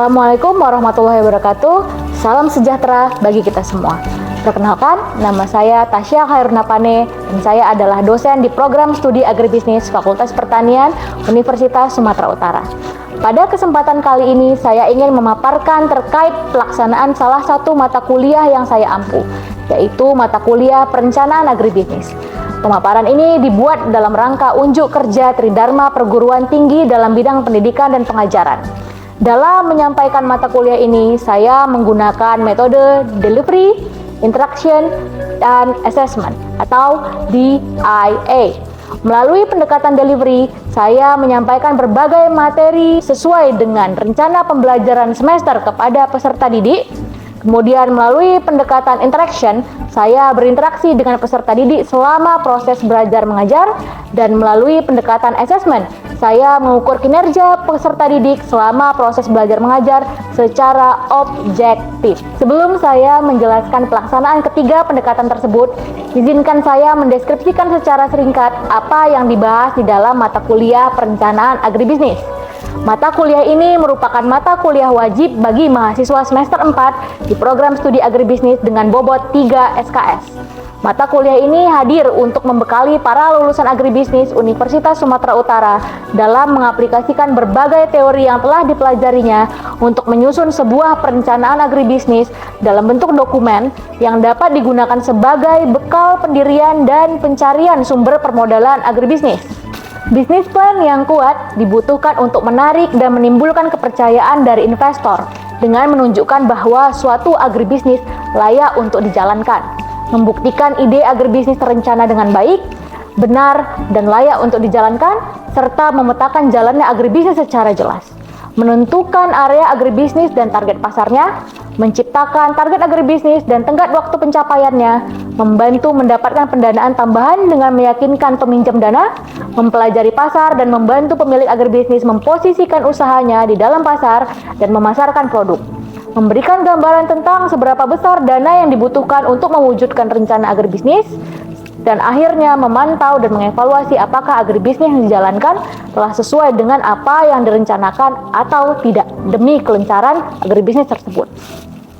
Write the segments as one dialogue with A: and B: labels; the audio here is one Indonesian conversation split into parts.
A: Assalamualaikum warahmatullahi wabarakatuh. Salam sejahtera bagi kita semua. Perkenalkan, nama saya Tasya Khairunapane dan saya adalah dosen di Program Studi Agribisnis Fakultas Pertanian Universitas Sumatera Utara. Pada kesempatan kali ini, saya ingin memaparkan terkait pelaksanaan salah satu mata kuliah yang saya ampu, yaitu mata kuliah Perencanaan Agribisnis. Pemaparan ini dibuat dalam rangka unjuk kerja Tridharma Perguruan Tinggi dalam bidang pendidikan dan pengajaran. Dalam menyampaikan mata kuliah ini, saya menggunakan metode Delivery, Interaction, dan Assessment atau DIA. Melalui pendekatan delivery, saya menyampaikan berbagai materi sesuai dengan rencana pembelajaran semester kepada peserta didik. Kemudian melalui pendekatan interaction, saya berinteraksi dengan peserta didik selama proses belajar mengajar, dan melalui pendekatan assessment, saya mengukur kinerja peserta didik selama proses belajar mengajar secara objektif. Sebelum saya menjelaskan pelaksanaan ketiga pendekatan tersebut, izinkan saya mendeskripsikan secara singkat apa yang dibahas di dalam mata kuliah Perencanaan Agribisnis. Mata kuliah ini merupakan mata kuliah wajib bagi mahasiswa semester 4 di program studi agribisnis dengan bobot 3 SKS. Mata kuliah ini hadir untuk membekali para lulusan agribisnis Universitas Sumatera Utara dalam mengaplikasikan berbagai teori yang telah dipelajarinya untuk menyusun sebuah perencanaan agribisnis dalam bentuk dokumen yang dapat digunakan sebagai bekal pendirian dan pencarian sumber permodalan agribisnis. Bisnis plan yang kuat dibutuhkan untuk menarik dan menimbulkan kepercayaan dari investor dengan menunjukkan bahwa suatu agribisnis layak untuk dijalankan, membuktikan ide agribisnis terencana dengan baik, benar, dan layak untuk dijalankan, serta memetakan jalannya agribisnis secara jelas, menentukan area agribisnis dan target pasarnya, menciptakan target agribisnis dan tenggat waktu pencapaiannya, membantu mendapatkan pendanaan tambahan dengan meyakinkan peminjam dana, mempelajari pasar dan membantu pemilik agribisnis memposisikan usahanya di dalam pasar dan memasarkan produk, memberikan gambaran tentang seberapa besar dana yang dibutuhkan untuk mewujudkan rencana agribisnis, dan akhirnya memantau dan mengevaluasi apakah agribisnis yang dijalankan telah sesuai dengan apa yang direncanakan atau tidak demi kelancaran agribisnis tersebut.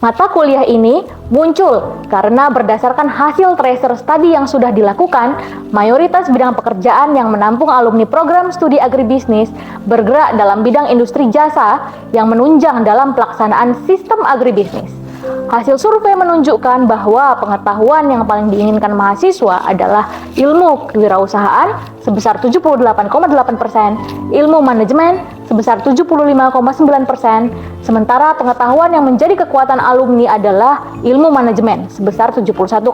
A: Mata kuliah ini muncul karena berdasarkan hasil tracer study yang sudah dilakukan, mayoritas bidang pekerjaan yang menampung alumni program studi agribisnis bergerak dalam bidang industri jasa yang menunjang dalam pelaksanaan sistem agribisnis. Hasil survei menunjukkan bahwa pengetahuan yang paling diinginkan mahasiswa adalah ilmu kewirausahaan sebesar 78,8%, ilmu manajemen sebesar 75,9%, sementara pengetahuan yang menjadi kekuatan alumni adalah ilmu manajemen sebesar 71,4%.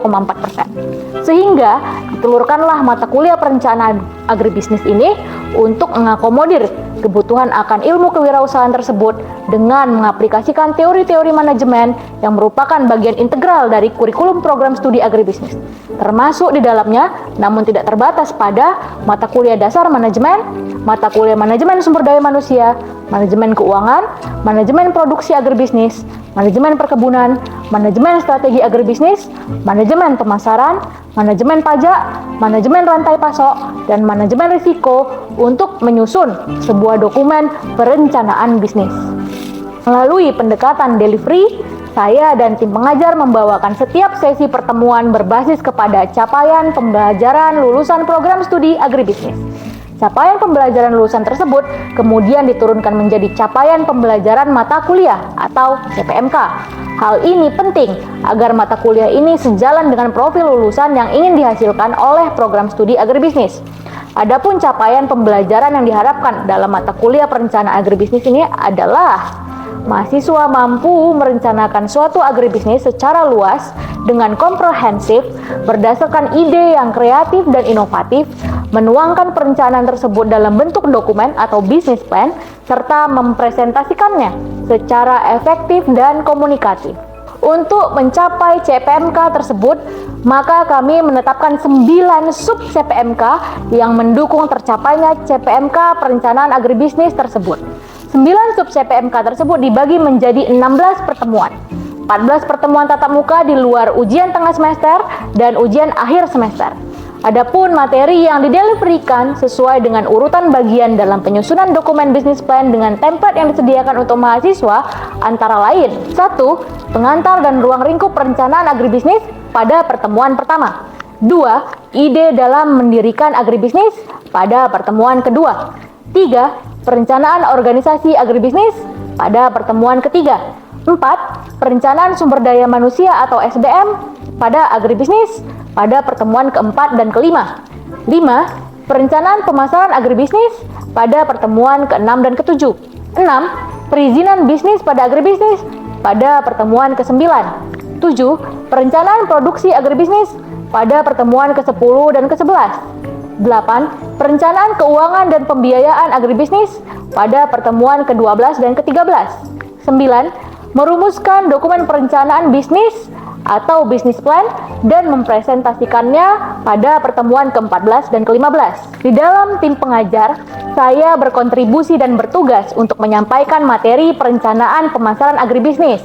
A: Sehingga ditelurkanlah mata kuliah perencanaan agribisnis ini untuk mengakomodir kebutuhan akan ilmu kewirausahaan tersebut dengan mengaplikasikan teori-teori manajemen yang merupakan bagian integral dari kurikulum program studi agribisnis, termasuk di dalamnya, namun tidak terbatas pada mata kuliah dasar manajemen, mata kuliah manajemen sumber daya manusia, manajemen keuangan, manajemen produksi agribisnis, manajemen perkebunan, manajemen strategi agribisnis, manajemen pemasaran, manajemen pajak, manajemen rantai pasok, dan manajemen risiko untuk menyusun sebuah dokumen perencanaan bisnis. Melalui pendekatan delivery, saya dan tim pengajar membawakan setiap sesi pertemuan berbasis kepada capaian pembelajaran lulusan program studi agribisnis. Capaian pembelajaran lulusan tersebut kemudian diturunkan menjadi capaian pembelajaran mata kuliah atau CPMK. Hal ini penting agar mata kuliah ini sejalan dengan profil lulusan yang ingin dihasilkan oleh program studi agribisnis. Adapun capaian pembelajaran yang diharapkan dalam mata kuliah perencanaan agribisnis ini adalah mahasiswa mampu merencanakan suatu agribisnis secara luas dengan komprehensif berdasarkan ide yang kreatif dan inovatif, menuangkan perencanaan tersebut dalam bentuk dokumen atau business plan, serta mempresentasikannya secara efektif dan komunikatif. Untuk mencapai CPMK tersebut, maka kami menetapkan 9 sub CPMK yang mendukung tercapainya CPMK perencanaan agribisnis tersebut. 9 sub CPMK tersebut dibagi menjadi 16 pertemuan. 14 pertemuan tatap muka di luar ujian tengah semester dan ujian akhir semester. Adapun materi yang dideliverikan sesuai dengan urutan bagian dalam penyusunan dokumen bisnis plan dengan template yang disediakan untuk mahasiswa antara lain: 1. Pengantar dan ruang lingkup perencanaan agribisnis pada pertemuan pertama. 2. Ide dalam mendirikan agribisnis pada pertemuan kedua. 3. Perencanaan organisasi agribisnis pada pertemuan ketiga. 4. Perencanaan sumber daya manusia atau SDM pada agribisnis pada pertemuan keempat dan kelima. 5. Perencanaan pemasaran agribisnis pada pertemuan keenam dan ketujuh. 6. Perizinan bisnis pada agribisnis pada pertemuan ke-9. 7. Perencanaan produksi agribisnis pada pertemuan ke-10 dan ke-11. 8. Perencanaan keuangan dan pembiayaan agribisnis pada pertemuan ke-12 dan ke-13. 9. Merumuskan dokumen perencanaan bisnis atau bisnis plan dan mempresentasikannya pada pertemuan ke-14 dan ke-15. Di dalam tim pengajar, saya berkontribusi dan bertugas untuk menyampaikan materi perencanaan pemasaran agribisnis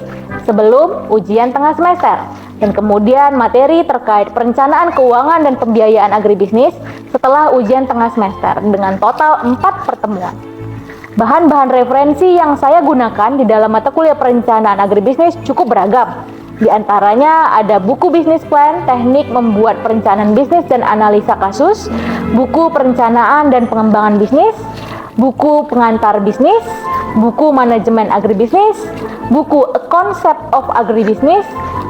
A: sebelum ujian tengah semester, dan kemudian materi terkait perencanaan keuangan dan pembiayaan agribisnis setelah ujian tengah semester dengan total 4 pertemuan. Bahan-bahan referensi yang saya gunakan di dalam mata kuliah perencanaan agribisnis cukup beragam. Di antaranya ada buku bisnis plan, teknik membuat perencanaan bisnis dan analisa kasus, buku perencanaan dan pengembangan bisnis, buku pengantar bisnis, buku manajemen agribisnis, buku A Concept of Agribisnis,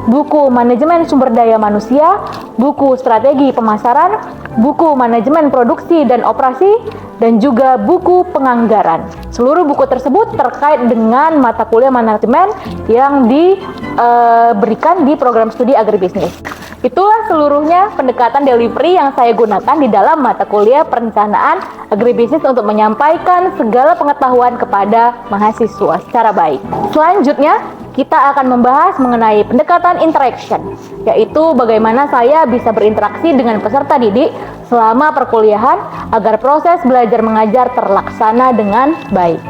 A: buku manajemen sumber daya manusia, buku strategi pemasaran, buku manajemen produksi dan operasi, dan juga buku penganggaran. Seluruh buku tersebut terkait dengan mata kuliah manajemen yang diberikan di program studi agribisnis. Itulah seluruhnya pendekatan delivery yang saya gunakan di dalam mata kuliah perencanaan agribisnis untuk menyampaikan segala pengetahuan kepada mahasiswa secara baik. Selanjutnya, kita akan membahas mengenai pendekatan interaction, yaitu bagaimana saya bisa berinteraksi dengan peserta didik selama perkuliahan agar proses belajar mengajar terlaksana dengan baik.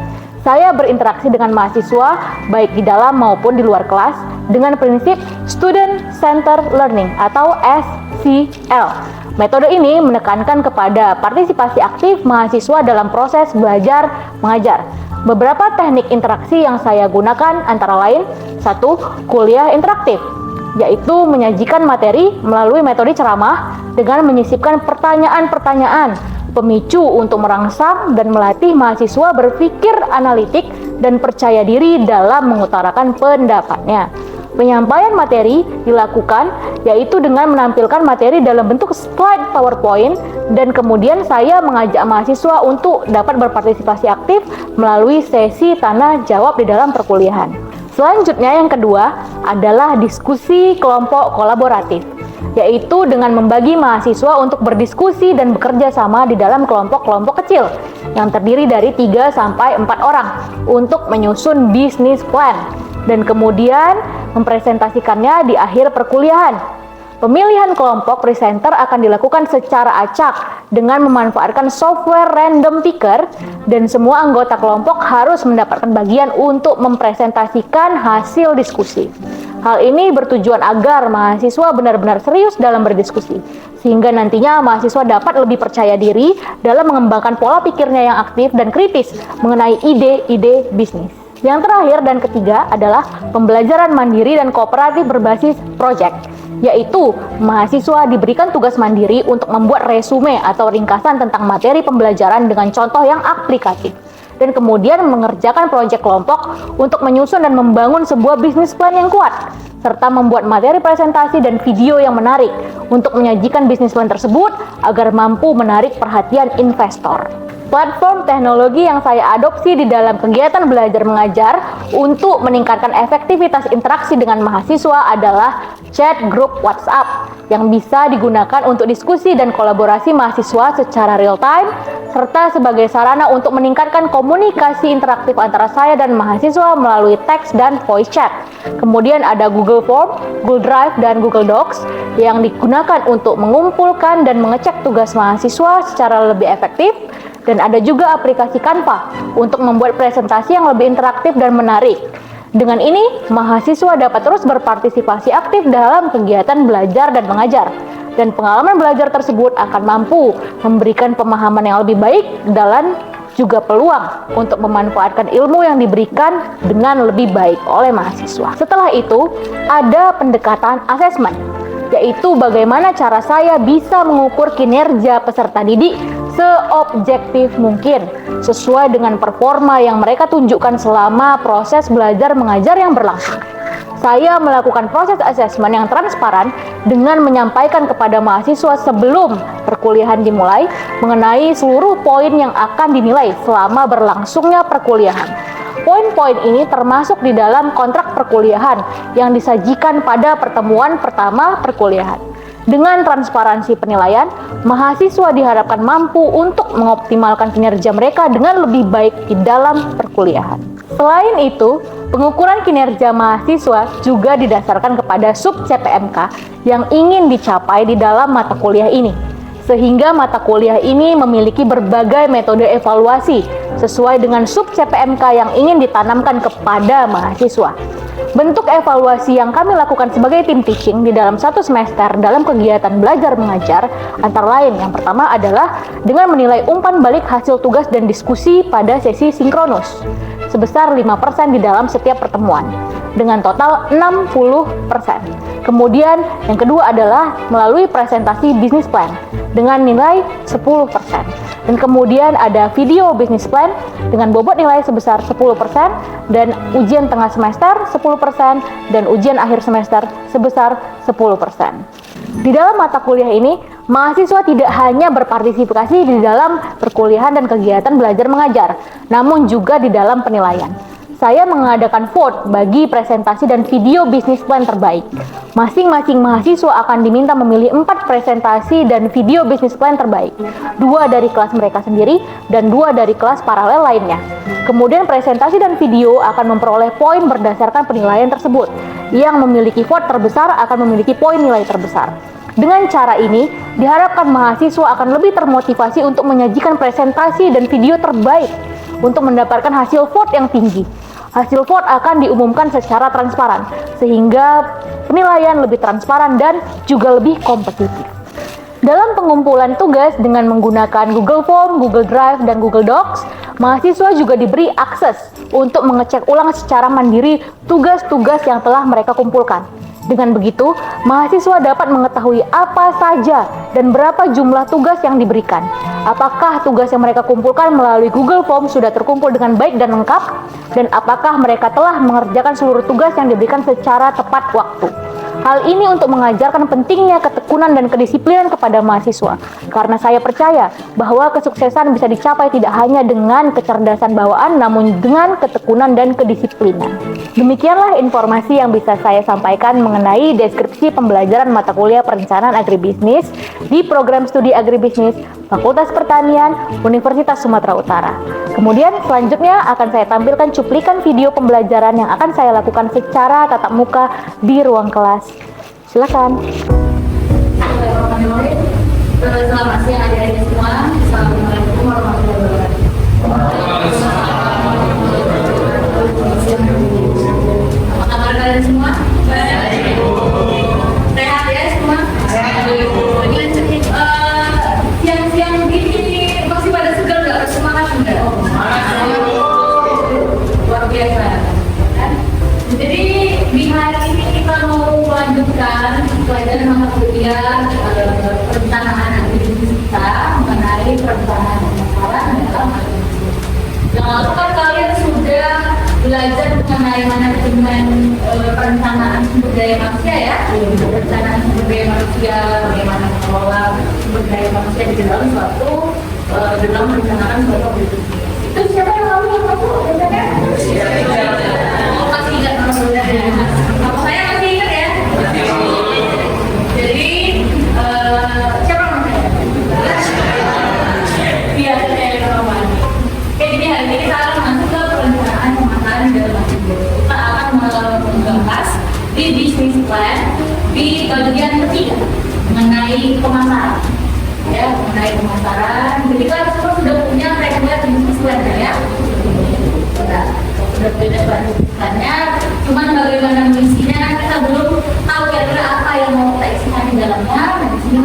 A: Saya berinteraksi dengan mahasiswa baik di dalam maupun di luar kelas dengan prinsip Student Centered Learning atau SCL. Metode ini menekankan kepada partisipasi aktif mahasiswa dalam proses belajar mengajar. Beberapa teknik interaksi yang saya gunakan antara lain: 1. Kuliah interaktif, yaitu menyajikan materi melalui metode ceramah dengan menyisipkan pertanyaan-pertanyaan pemicu untuk merangsang dan melatih mahasiswa berpikir analitik dan percaya diri dalam mengutarakan pendapatnya. Penyampaian materi dilakukan yaitu dengan menampilkan materi dalam bentuk slide PowerPoint, dan kemudian saya mengajak mahasiswa untuk dapat berpartisipasi aktif melalui sesi tanya jawab di dalam perkuliahan. Selanjutnya, yang kedua adalah diskusi kelompok kolaboratif, yaitu dengan membagi mahasiswa untuk berdiskusi dan bekerja sama di dalam kelompok-kelompok kecil yang terdiri dari 3-4 orang untuk menyusun bisnis plan dan kemudian mempresentasikannya di akhir perkuliahan. Pemilihan kelompok presenter akan dilakukan secara acak dengan memanfaatkan software random picker, dan semua anggota kelompok harus mendapatkan bagian untuk mempresentasikan hasil diskusi. Hal ini bertujuan agar mahasiswa benar-benar serius dalam berdiskusi, sehingga nantinya mahasiswa dapat lebih percaya diri dalam mengembangkan pola pikirnya yang aktif dan kritis mengenai ide-ide bisnis. Yang terakhir dan ketiga adalah pembelajaran mandiri dan kooperatif berbasis project, yaitu mahasiswa diberikan tugas mandiri untuk membuat resume atau ringkasan tentang materi pembelajaran dengan contoh yang aplikatif, dan kemudian mengerjakan proyek kelompok untuk menyusun dan membangun sebuah bisnis plan yang kuat, serta membuat materi presentasi dan video yang menarik untuk menyajikan bisnis plan tersebut agar mampu menarik perhatian investor. Platform teknologi yang saya adopsi di dalam kegiatan belajar mengajar untuk meningkatkan efektivitas interaksi dengan mahasiswa adalah chat grup WhatsApp yang bisa digunakan untuk diskusi dan kolaborasi mahasiswa secara real time, serta sebagai sarana untuk meningkatkan komunikasi interaktif antara saya dan mahasiswa melalui teks dan voice chat. Kemudian ada Google Form, Google Drive, dan Google Docs yang digunakan untuk mengumpulkan dan mengecek tugas mahasiswa secara lebih efektif. Dan ada juga aplikasi Canva untuk membuat presentasi yang lebih interaktif dan menarik. Dengan ini, mahasiswa dapat terus berpartisipasi aktif dalam kegiatan belajar dan mengajar. dan pengalaman belajar tersebut akan mampu memberikan pemahaman yang lebih baik dan juga peluang untuk memanfaatkan ilmu yang diberikan dengan lebih baik oleh mahasiswa. Setelah itu, ada pendekatan asesmen, yaitu bagaimana cara saya bisa mengukur kinerja peserta didik seobjektif mungkin, sesuai dengan performa yang mereka tunjukkan selama proses belajar mengajar yang berlangsung. Saya melakukan proses asesmen yang transparan dengan menyampaikan kepada mahasiswa sebelum perkuliahan dimulai mengenai seluruh poin yang akan dinilai selama berlangsungnya perkuliahan. Poin-poin ini termasuk di dalam kontrak perkuliahan yang disajikan pada pertemuan pertama perkuliahan. Dengan transparansi penilaian, mahasiswa diharapkan mampu untuk mengoptimalkan kinerja mereka dengan lebih baik di dalam perkuliahan. Selain itu, pengukuran kinerja mahasiswa juga didasarkan kepada sub CPMK yang ingin dicapai di dalam mata kuliah ini. Sehingga mata kuliah ini memiliki berbagai metode evaluasi sesuai dengan sub CPMK yang ingin ditanamkan kepada mahasiswa. Bentuk evaluasi yang kami lakukan sebagai tim teaching di dalam satu semester dalam kegiatan belajar mengajar antara lain yang pertama adalah dengan menilai umpan balik hasil tugas dan diskusi pada sesi sinkronus sebesar 5% di dalam setiap pertemuan dengan total 60%. Kemudian yang kedua adalah melalui presentasi bisnis plan dengan nilai 10%. Dan kemudian ada video bisnis plan dengan bobot nilai sebesar 10% dan ujian tengah semester 10% dan ujian akhir semester sebesar 10%. Di dalam mata kuliah ini, mahasiswa tidak hanya berpartisipasi di dalam perkuliahan dan kegiatan belajar mengajar, namun juga di dalam penilaian. Saya mengadakan vote bagi presentasi dan video bisnis plan terbaik. Masing-masing mahasiswa akan diminta memilih 4 presentasi dan video bisnis plan terbaik, 2 dari kelas mereka sendiri dan 2 dari kelas paralel lainnya. Kemudian presentasi dan video akan memperoleh poin berdasarkan penilaian tersebut. Yang memiliki vote terbesar akan memiliki poin nilai terbesar. Dengan cara ini, diharapkan mahasiswa akan lebih termotivasi untuk menyajikan presentasi dan video terbaik untuk mendapatkan hasil vote yang tinggi. Hasil vote akan diumumkan secara transparan, sehingga penilaian lebih transparan dan juga lebih kompetitif. Dalam pengumpulan tugas dengan menggunakan Google Form, Google Drive, dan Google Docs, mahasiswa juga diberi akses untuk mengecek ulang secara mandiri tugas-tugas yang telah mereka kumpulkan. Dengan begitu, mahasiswa dapat mengetahui apa saja dan berapa jumlah tugas yang diberikan. Apakah tugas yang mereka kumpulkan melalui Google Form sudah terkumpul dengan baik dan lengkap? Dan apakah mereka telah mengerjakan seluruh tugas yang diberikan secara tepat waktu? Hal ini untuk mengajarkan pentingnya ketekunan dan kedisiplinan kepada mahasiswa. Karena saya percaya bahwa kesuksesan bisa dicapai tidak hanya dengan kecerdasan bawaan, namun dengan ketekunan dan kedisiplinan. Demikianlah informasi yang bisa saya sampaikan mengenai deskripsi pembelajaran mata kuliah perencanaan agribisnis di program studi agribisnis Fakultas Pertanian Universitas Sumatera Utara. Kemudian selanjutnya akan saya tampilkan cuplikan video pembelajaran yang akan saya lakukan secara tatap muka di ruang kelas. Silakan.
B: Selamat siang adik-adik semua. Assalamualaikum warahmatullahi wabarakatuh. Apa kabar kalian semua? Sehat ya semua? Siang-siang begini masih pada segar nggak? Semangat enggak? Luar biasa. Jadi di hari ini kita mau melanjutkan pelajaran mata kuliah perencanaan agribisnis kita mengenai perencanaan pemasaran dalam agribisnis. Yang lalu kan kalian sudah belajar mengenai manajemen perencanaan sumber daya manusia ya, perencanaan sumber daya manusia, bagaimana mengelola sumber daya manusia di dalam suatu dalam merencanakan suatu agribisnis. Itu siapa yang lalu yang tahu? Masih ingat maksudnya? Kalau saya masih ingat ya. Jadi siapa namanya? Iya, saya Roman. Oke, jadi hari ini kita akan masuk ke perencanaan pemasaran dalam agribisnis. Kita akan membahas di bisnis plan di bagian ketiga mengenai pemasaran. Ya, mengenai pemasaran. Jadi kita sudah punya regular bisnis plan ya. Sudah punya plannya. Cuman bagaimana misinya kita belum tahu kira-kira apa yang mau kita isikan di dalamnya. Nah, di sini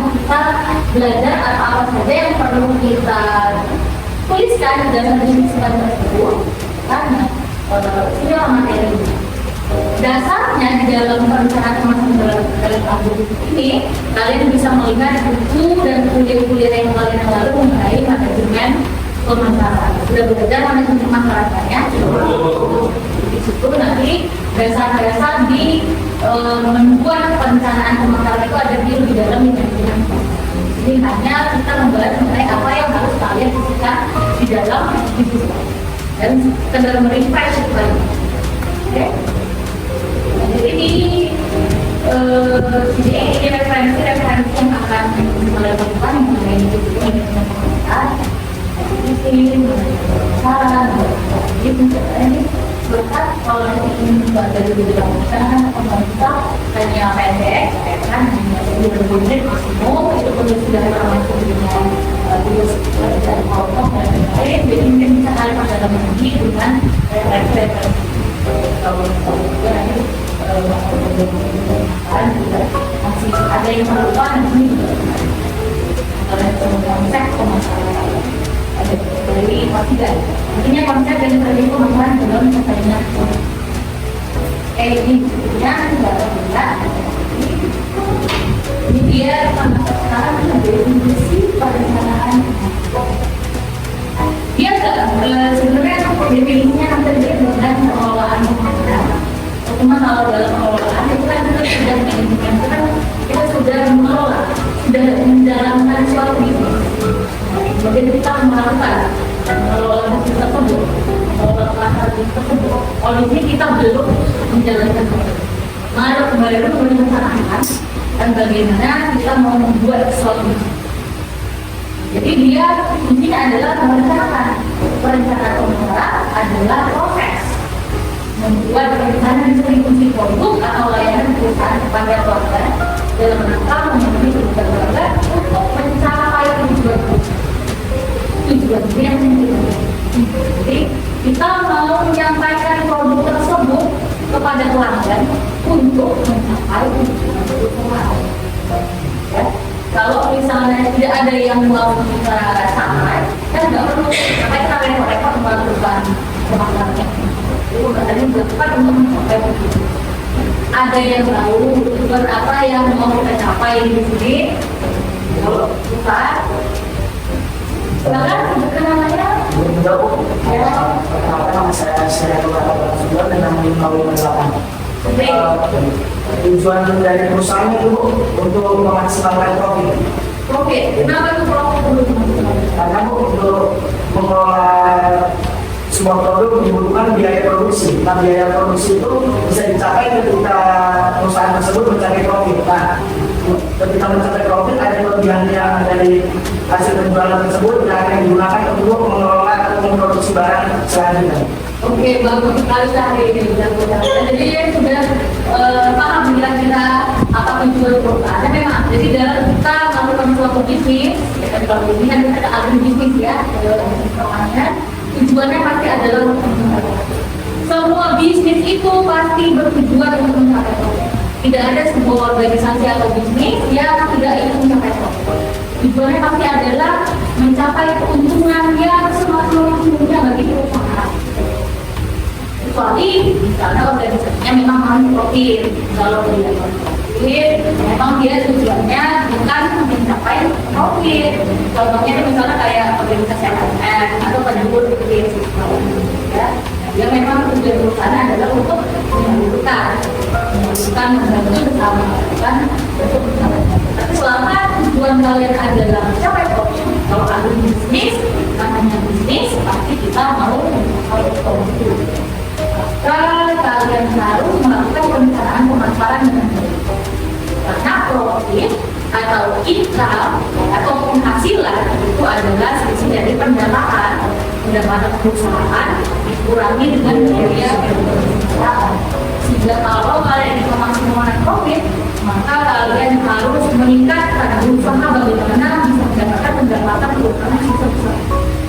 B: bisa di dalam bisnis tersebut karena ini materi. Dasarnya di dalam perencanaan pemasaran dalam kampus ini, kalian bisa melihat buku dan kuliah-kuliah yang kalian lalu mengenai manajemen pemasaran. Sudah belajar manajemen pemasarannya. Di situ nanti dasar-dasar di membuat perencanaan pemasaran itu ada di lebih dalam di manajemen. Ini hanya kita membahas mengenai apa yang harus kalian isikan di dalam bisnis dan sekedar merefresh itu lagi. Oke? Jadi ini referensi yang akan melakukan mengenai manajemen pemasaran. Ini berkat kalau ini juga dari dilakukan pemerintah hanya pendek, kan hanya 20 menit maksimum itu perlu sudah termasuk dengan video dan potong dan lain-lain. Jadi mungkin bisa kalian pada lagi dengan referensi. Kalau juga nanti masih ada yang melupa nanti konsep pemasaran. Dari konsep, artinya konsep dan strategi pemasaran belum selesainya. Ini ini dia sekarang definisi perencanaan. Dia sebenarnya definisinya nanti dengan pengelolaan pemasaran. Cuma kalau dalam pengelolaan itu kan kita sudah manajemen, kita sudah mengelola, sudah menjalankan suatu bisnis. Jadi kita melakukan mengelola bisnis tersebut, mengelola pasar bisnis tersebut. Kalau di sini kita belum menjalankan bisnis. Maka kembali dulu merencanakan dan bagaimana kita mau membuat suatu bisnis. Jadi dia ini adalah merencanakan. Perencanaan pemasaran adalah proses membuat rencana distribusi produk atau layanan perusahaan kepada pelanggan dalam rangka memenuhi kebutuhan pelanggan untuk mencapai tujuan yang jadi kita mau menyampaikan produk tersebut kepada pelanggan untuk mencapai tujuan. Ya. Kalau misalnya tidak ada yang mau kita sampai, kan nggak perlu sampai kita repot-repot melakukan pemasarannya. Itu tadi dilakukan untuk mencapai tujuan. Ada yang tahu tujuan apa yang mau kita capai di sini? Kalau kita silakan sebutkan namanya.
C: Saya keluar dengan tujuan dari perusahaan itu untuk memaksimalkan profit.
B: Profit, kenapa itu profit dulu?
C: Karena untuk mengelola sebuah produk dibutuhkan biaya produksi. Nah, biaya produksi itu bisa dicapai ketika perusahaan tersebut mencapai profit. Nah, ketika mencapai profit ada kelebihan yang dari hasil penjualan tersebut yang akan digunakan untuk mengelola atau memproduksi barang selanjutnya.
B: Oke, bagus sekali hari ini. Jadi sudah paham kira-kira apa tujuan perusahaan. Memang, jadi dalam kita melakukan suatu bisnis, ya, kalau ini kan ada agribisnis ya, tujuannya pasti adalah untuk mencapai. Semua bisnis itu pasti bertujuan untuk mencapai profit. Tidak ada sebuah organisasi atau bisnis yang tidak ingin mencapai profit. Tujuannya pasti adalah mencapai keuntungan yang semaksimal bagi perusahaan. Kecuali misalnya organisasinya memang mau profit. Kalau tidak profit, memang dia tujuannya bukan mencapai profit. Contohnya misalnya kayak organisasi LSM atau penjual bisnis, ya. Dia memang tujuan perusahaan adalah untuk menyalurkan membantu bersama, kan untuk bersama. Tapi selama tujuan kalian adalah mencapai profit, kalau ada bisnis, namanya bisnis, pasti kita mau mencapai profit. Maka kalian harus melakukan perencanaan pemasaran dengan baik. Karena profit atau income atau penghasilan itu adalah sisi dari pendapatan perusahaan dikurangi dengan biaya perusahaan. Sehingga kalau kalian ingin memaksimalkan profit, maka kalian harus meningkatkan usaha bagaimana bisa mendapatkan pendapatan perusahaan yang sebesar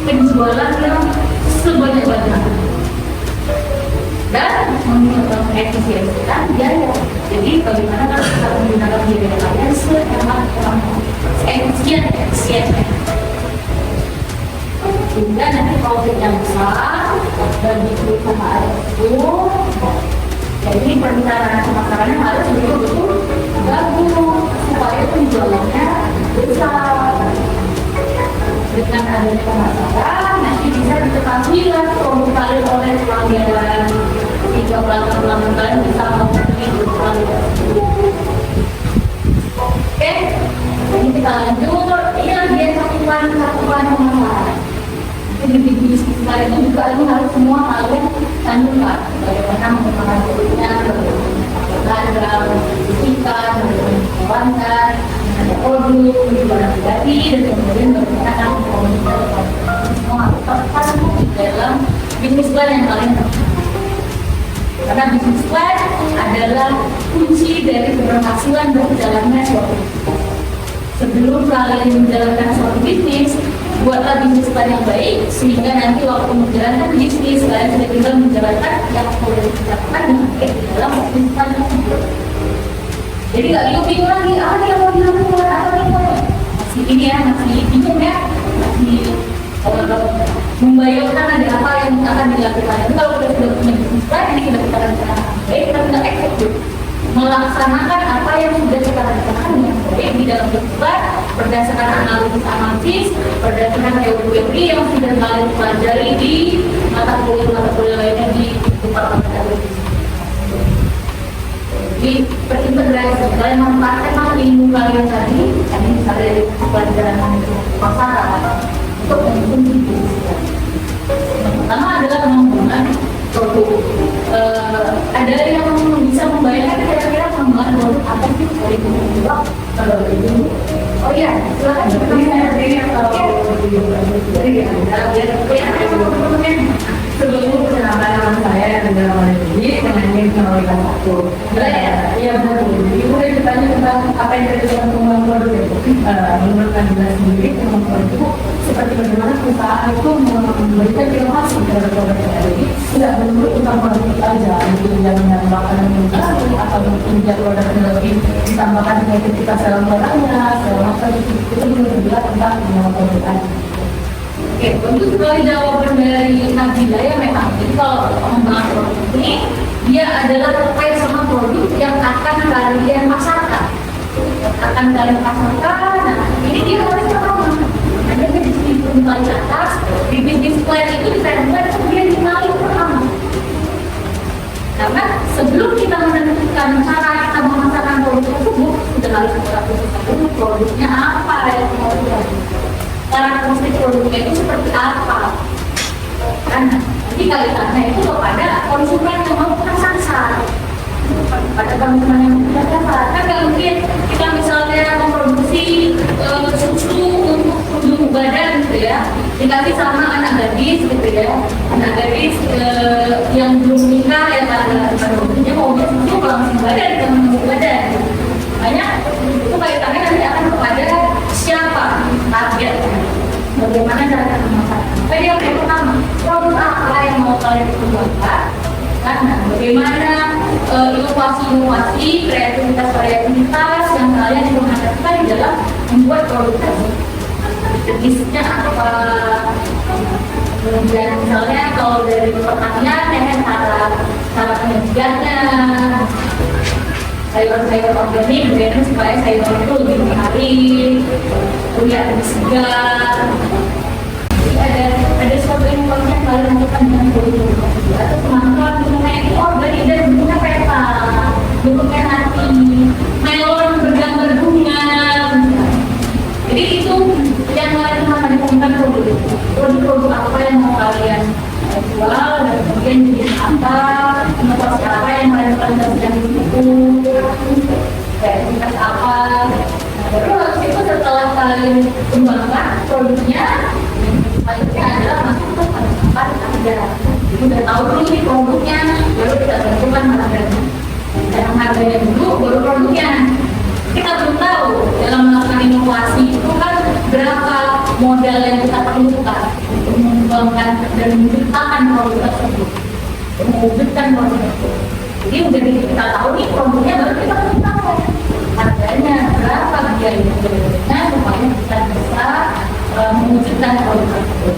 B: penjualan yang sebanyak-banyaknya dan mengefisiensikan biaya. Jadi bagaimana kalau kita menggunakan biaya kalian seefisien. sehingga nanti profit yang besar bagi perusahaan itu. Jadi perencanaan pemasarannya harus betul-betul bagus supaya penjualannya besar. Dengan adanya pemasaran nanti bisa diketahui lah produk kalian oleh pelanggan, jika pelanggan kalian bisa memenuhi kebutuhan. Oke, ini kita lanjut. Ini lagi cakupan pemasaran. Jadi di bisnis kalian itu juga ini harus semua kalian tanyakan bagaimana menggunakan produknya, bagaimana mendistribusikan, bagaimana menjualkan, ada produk, penjualan pribadi, dan kemudian bagaimana komunikasi. Semua harus terpasang di dalam bisnis plan yang kalian lakukan. Karena bisnis plan adalah kunci dari keberhasilan berjalannya suatu bisnis. Sebelum kalian menjalankan suatu bisnis, buatlah bisnis plan yang baik sehingga nanti waktu menjalankan bisnis kalian sudah tinggal menjalankan yang boleh dilakukan dengan baik di dalam bisnis plan tersebut. Jadi nggak bingung lagi, apa yang mau dilakukan, apa yang mau masih ini ya, masih bingung ya, masih membayangkan ada apa yang akan dilakukan. Itu kalau kita sudah punya bisnis plan, ini kita rencanakan baik, kita sudah eksekusi melaksanakan apa yang sudah kita rencanakan dengan baik di dalam bisnis plan berdasarkan analisis, berdasarkan teori yang sudah kalian pelajari di mata kuliah lainnya di departemen agribisnis. Jadi berintegrasi, kalian memanfaatkan ilmu kalian tadi misalnya dari pelajaran pasaran untuk mendukung bisnis. Yang pertama adalah pengembangan produk. Ada yang bisa membayangkan kira-kira pengembangan produk apa sih dari penjual? Oh iya, silakan saya berdiri atau berdiri sebelum perkenalan saya yang dalam ini mengenai penolakan satu. Iya benar. Ibu boleh ditanya tentang apa yang terjadi dengan pengembangan produk itu. Menurut Anda sendiri pengembangan produk itu seperti bagaimana perusahaan itu memberikan inovasi terhadap produk yang ada ini tidak melulu tentang produk itu aja, mungkin yang menambahkan yang baru atau mungkin dia produk yang lebih ditambahkan kreativitas dalam barangnya, segala macam itu belum terbilang tentang pengembangan produk aja. Oke, untuk sekali jawaban dari Nabila ya memang. Jadi kalau pengembangan produk ini dia adalah terkait sama produk yang akan kalian pasarkan. Nah, ini dia harus pertama. Ada di sini di atas di bisnis plan itu ditempel kemudian dimulai pertama. Karena sebelum kita menentukan cara kita memasarkan produk tersebut sudah harus kita tentukan produknya apa yang mau dilakukan. Karakteristik produknya itu seperti apa? Kan nanti kaitannya itu kepada konsumen yang mau kita sasar. Pada konsumen yang kita sasar, kan nggak mungkin kita misalnya memproduksi susu untuk tubuh badan gitu ya, dikasih sama anak gadis gitu ya, anak gadis yang belum menikah ya karena produksinya mau susu langsung badan dengan tubuh badan. Banyak itu kaitannya nanti akan kepada siapa target, bagaimana cara memasarkan. Jadi yang pertama, produk apa yang mau kalian kembangkan, karena bagaimana inovasi-inovasi, kreativitas yang kalian gunakan di dalam membuat produk tersebut. Jenisnya apa? Kemudian misalnya kalau dari pertanian, ya cara penyajiannya. Sayur-sayur organik, bagaimana supaya sayur itu lebih menarik, terlihat lebih segar. Jadi ada suatu inovasi yang kalian lakukan dengan produk atau kemampuan bentuknya itu organik dan bentuknya peta, bentuknya hati, melon bergambar bunga. Jadi itu yang kalian akan ditemukan produk apa yang mau kalian jual dan kemudian jadi apa, inovasi apa yang kalian sedang dukung, kreativitas apa. Terus itu setelah kalian kembangkan produknya, selanjutnya adalah masuk ke penetapan harga. Jadi udah tahu dulu nih produknya, baru kita tentukan harganya. Dalam harganya dulu, baru produknya. Kita belum tahu dalam melakukan inovasi itu kan berapa modal yang kita perlukan untuk mengembangkan dan menciptakan produk tersebut, mewujudkan produk tersebut. Jadi udah kita tahu nih produknya, baru kita tahu harganya berapa, biayanya supaya kita bisa mewujudkan produk tersebut.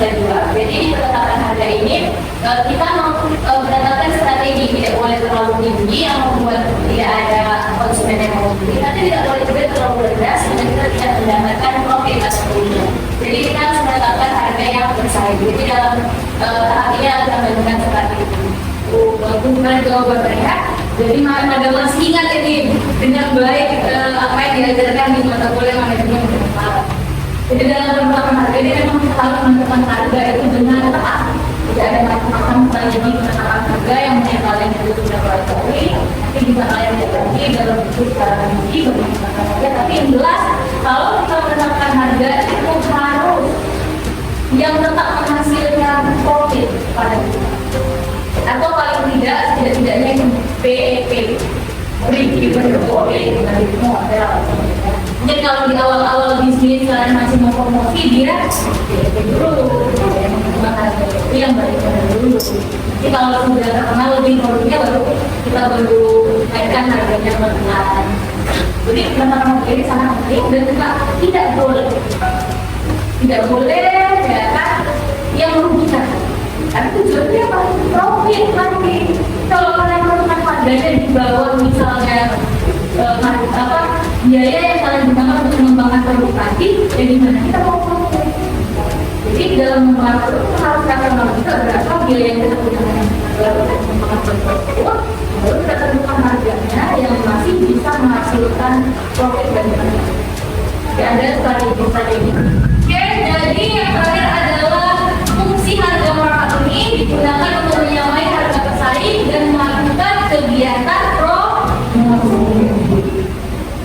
B: bisa juga. Jadi di penetapan harga ini kita menetapkan strategi, tidak boleh terlalu tinggi yang membuat tidak ada konsumen yang mau beli, tapi tidak boleh juga terlalu rendah sehingga kita tidak mendapatkan profit pastinya. Jadi kita harus menetapkan harga yang bersaing. Jadi dalam tahap ini harus melakukan seperti itu. Bukan jawaban mereka. Jadi pada masih ingat ini dengan baik apa yang diajarkan di mata kuliah manajemen pengenalan. Jadi dalam penetapan harga ini memang kita harus menentukan harga itu dengan tepat. Tidak ada macam-macam strategi penetapan harga yang mungkin kalian itu sudah pelajari, tapi bisa kalian pelajari dalam bentuk strategi bagaimana harga. Tapi yang jelas kalau kita menetapkan harga itu harus yang tetap menghasilkan profit pada kita. Atau paling tidak setidak-tidaknya yang PEP, break even profit dari model. Jadi kalau di awal-awal bisnis kalian masih mau promosi dia PEP dulu, itu yang balik dulu. Jadi kalau sudah terkenal lebih produknya baru naikkan harganya pelan. Jadi penetapan harga ini sangat penting dan juga tidak boleh ya kan yang merugikan. Tapi tujuannya apa? Profit nanti. Kalau kalian melakukan harganya di bawah misalnya biaya yang kalian gunakan untuk mengembangkan produk tadi, ya gimana kita mau profit? Jadi dalam mengembangkan produk kita harus rasional juga berapa biaya yang kita gunakan untuk mengembangkan produk tersebut, baru kita tentukan harganya yang masih bisa menghasilkan profit dan kita. Ya ada strategi. Oke, jadi yang terakhir adalah fungsi harga markup ini digunakan untuk menyamai harga pesaing dan melakukan kegiatan promosi.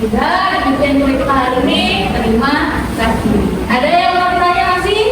B: Sudah, demikian dulu kita hari ini. Terima kasih. Ada yang mau ditanya masih?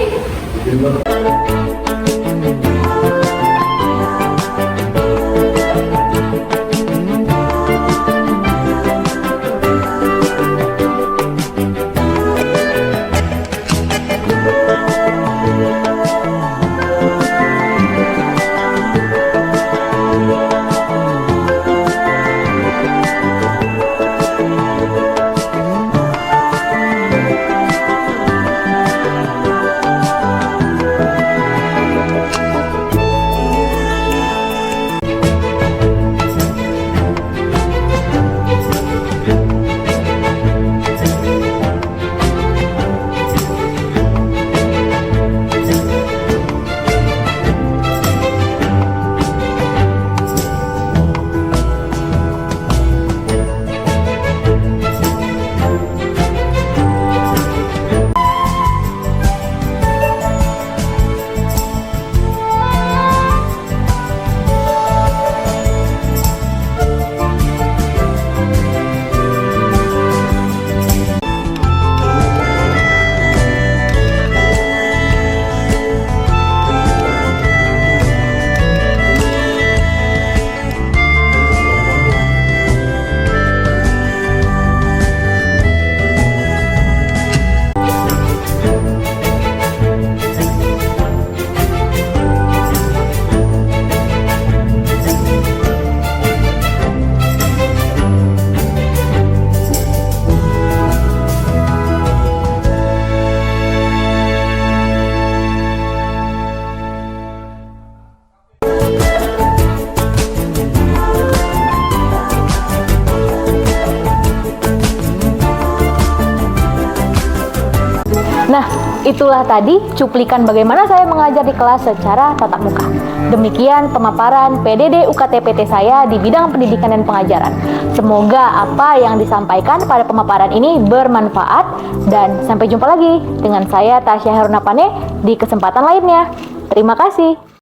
A: Nah, itulah tadi cuplikan bagaimana saya mengajar di kelas secara tatap muka. Demikian pemaparan PDD UKT-PT saya di bidang pendidikan dan pengajaran. Semoga apa yang disampaikan pada pemaparan ini bermanfaat dan sampai jumpa lagi dengan saya Tasya Harunapane di kesempatan lainnya. Terima kasih.